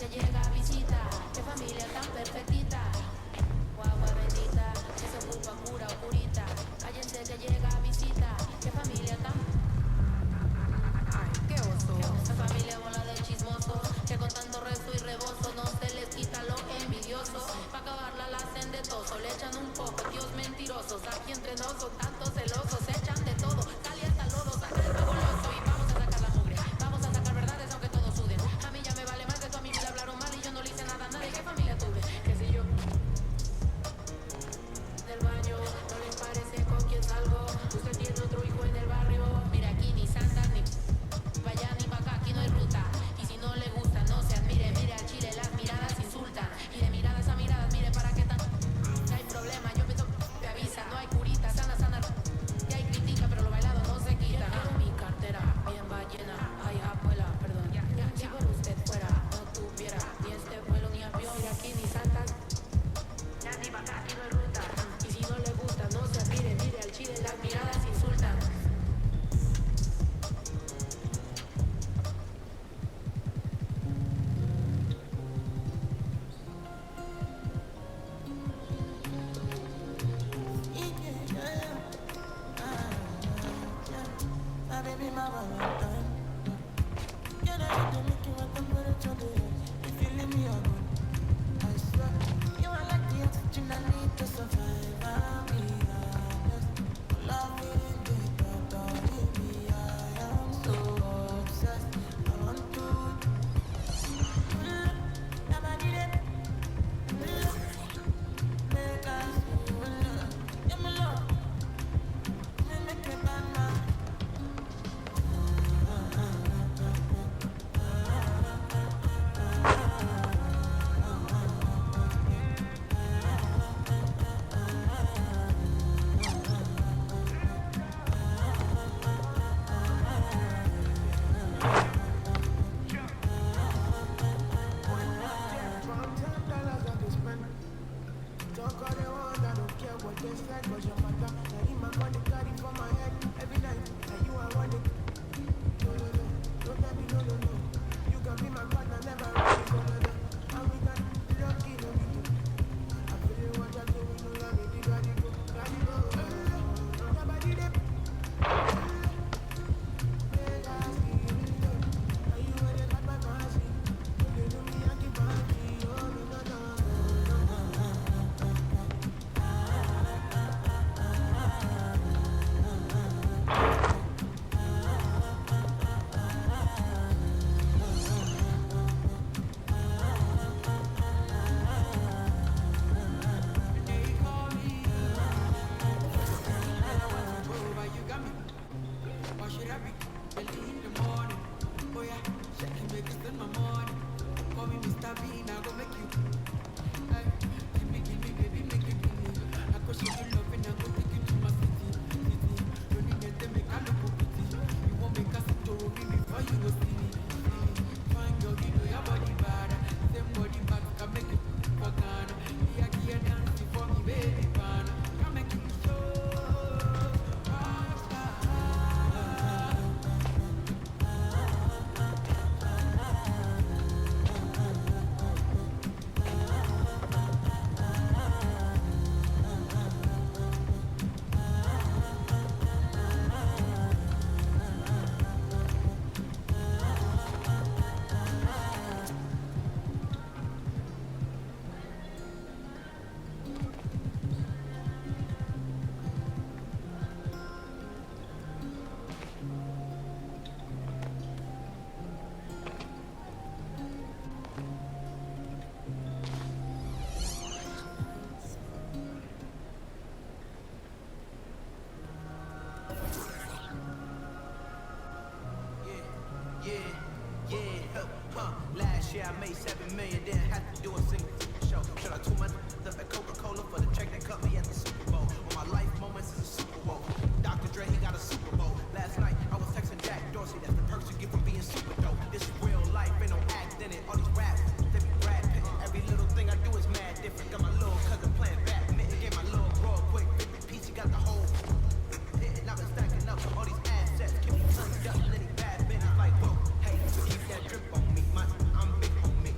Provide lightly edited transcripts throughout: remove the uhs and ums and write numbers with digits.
que llega a visita, qué familia tan perfectita. Guagua bendita, si se ocupa cura o curita. Cállense que llega a visita, qué familia tan. Ay, qué oso. Esa familia bola de chismosos, que con tanto rezo y rebozo no se les quita lo envidioso. Pa' acabarla la hacen de toso, le echan un poco, tíos mentirosos. Aquí entre nos son tantos celosos, se echan de todo, sale hasta lodo, saca el fabuloso y vamos a sacar la mugre. Vamos a sacar verdades aunque todos suden. A mí ya me vale más que tú a mí me hablaron mal y yo no le hice nada a nadie. ¿Qué familia tuve? Que si yo del baño, no les parece con quién salgo. Usted tiene otro hijo en el barrio. Mira aquí ni santas ni pa' allá ni pa' acá, aquí no hay ruta. Y si no le gusta, no se admire. Mire al chile, las miradas insultan. Y de miradas a miradas, mire para qué tan. No hay problema, yo pienso que avisa. No hay curita, sana, sana. Y hay crítica, pero lo bailado no se quita. Mi cartera bien va llena. Ay, abuela, perdón. Si por usted fuera, no tuviera ni este vuelo ni avión. Mira aquí ni santas. Ya ni pa' acá, aquí no hay ruta. Y si no le gusta, no se admire. Mire al chile, las miradas insultan. Yeah, I made 7 million, didn't have to do a single show. Should I tool my up at Coca-Cola for the check that cut me at the Super Bowl? All my life moments is a Super Bowl. Dr. Dre, he got a Super Bowl. Last night, I was texting Jack Dorsey, that's the perks you get from being super dope. This is real life, ain't no act in it. All these raps, they be Brad Pitt. Every little thing I do is mad different. Got my little cousin playing badminton. Gave my little bro a quick 50 piece, he got the whole hitting. I've been stacking up all these assets. Keep me turned up, litty bad business like, whoa, hey, keep that drip on me, man. I'm big on me.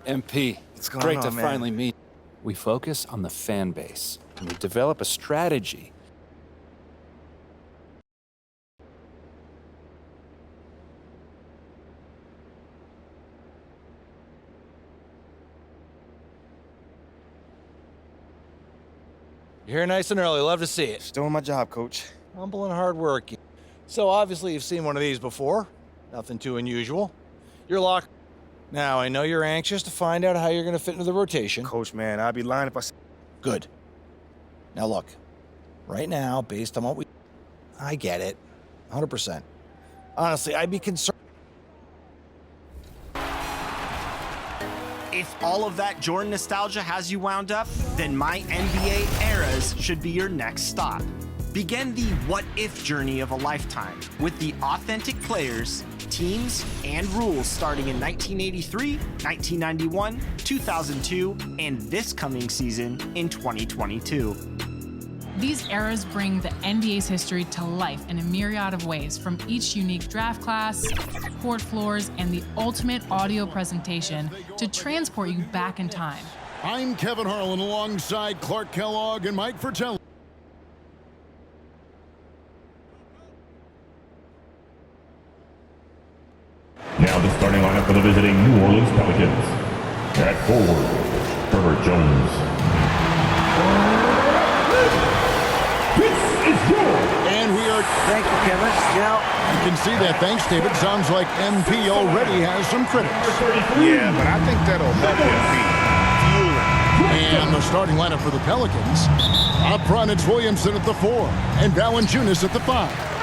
MP, What's going great on, to man? finally meet. We focus on the fan base, and we develop a strategy. You're here nice and early. Love to see it. Just doing my job, Coach. Humble and hardworking. So obviously you've seen one of these before. Nothing too unusual. You're locked. Now, I know you're anxious to find out how you're going to fit into the rotation. Coach, man, I'd be lying if I said... Good. Now look, right now, based on what I get it, 100%. Honestly, I'd be concerned. If all of that Jordan nostalgia has you wound up, then My NBA Eras should be your next stop. Begin the what-if journey of a lifetime with the authentic players, teams, and rules starting in 1983, 1991, 2002, and this coming season in 2022. These eras bring the NBA's history to life in a myriad of ways, from each unique draft class, court floors, and the ultimate audio presentation to transport you back in time. I'm Kevin Harlan alongside Clark Kellogg and Mike Fratelli. Now the starting lineup for the visiting New Orleans Pelicans. At forward, Herbert Jones. This is yours. And we are... Thank you, Kevin. You can see that thanks, David. Sounds like MP already has some critics. Yeah, but I think that'll help MP. And the starting lineup for the Pelicans. Up front, it's Williamson at the 4 and Valanciunas at the 5.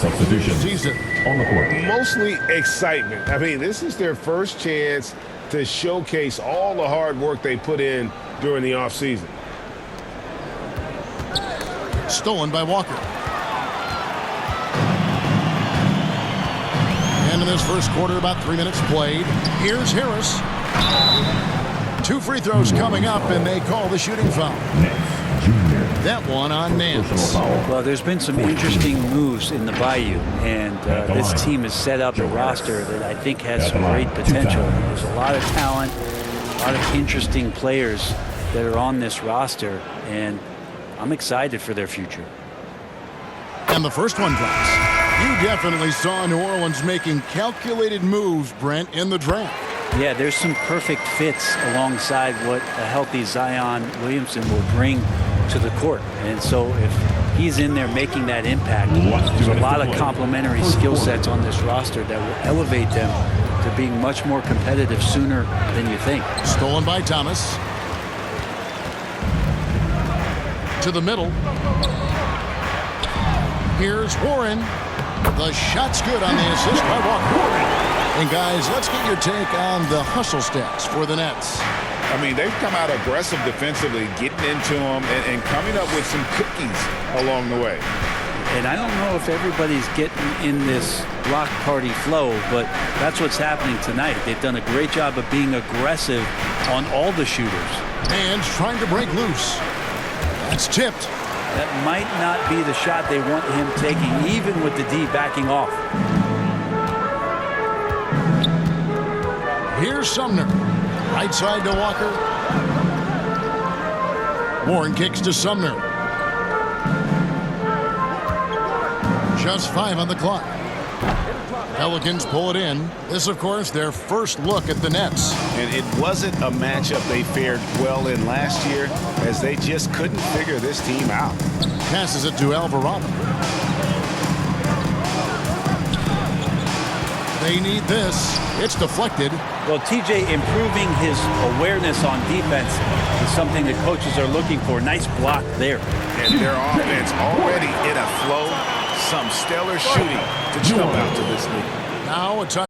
Substitution Season on the court. Mostly excitement. I mean, this is their first chance to showcase all the hard work they put in during the offseason. Stolen by Walker. And in this first quarter, about 3 minutes played. Here's Harris. 2 free throws coming up, and they call the shooting foul. That one on Nance. Well, there's been some interesting moves in the Bayou, and this team has set up a roster that I think has some great potential. There's a lot of talent, a lot of interesting players that are on this roster, and I'm excited for their future. And the first one drops. You definitely saw New Orleans making calculated moves, Brent, in the draft. Yeah, there's some perfect fits alongside what a healthy Zion Williamson will bring to the court. And so if he's in there making that impact, there's a lot of complementary skill sets on this roster that will elevate them to being much more competitive sooner than you think. Stolen by Thomas. To the middle. Here's Warren. The shot's good on the assist by Walker. And guys, let's get your take on the hustle stats for the Nets. I mean, they've come out aggressive defensively, getting into them and coming up with some cookies along the way. And I don't know if everybody's getting in this block party flow, but that's what's happening tonight. They've done a great job of being aggressive on all the shooters. And trying to break loose. That's tipped. That might not be the shot they want him taking, even with the D backing off. Here's Sumner. Right side to Walker. Warren kicks to Sumner. Just 5 on the clock. Pelicans pull it in. This, of course, their first look at the Nets. And it wasn't a matchup they fared well in last year, as they just couldn't figure this team out. Passes it to Alvarado. They need this. It's deflected. Well, TJ improving his awareness on defense is something that coaches are looking for. Nice block there. And their offense already in a flow. Some stellar shooting to jump out to this league. Now a time.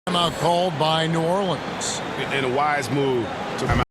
Timeout called by New Orleans. In a wise move to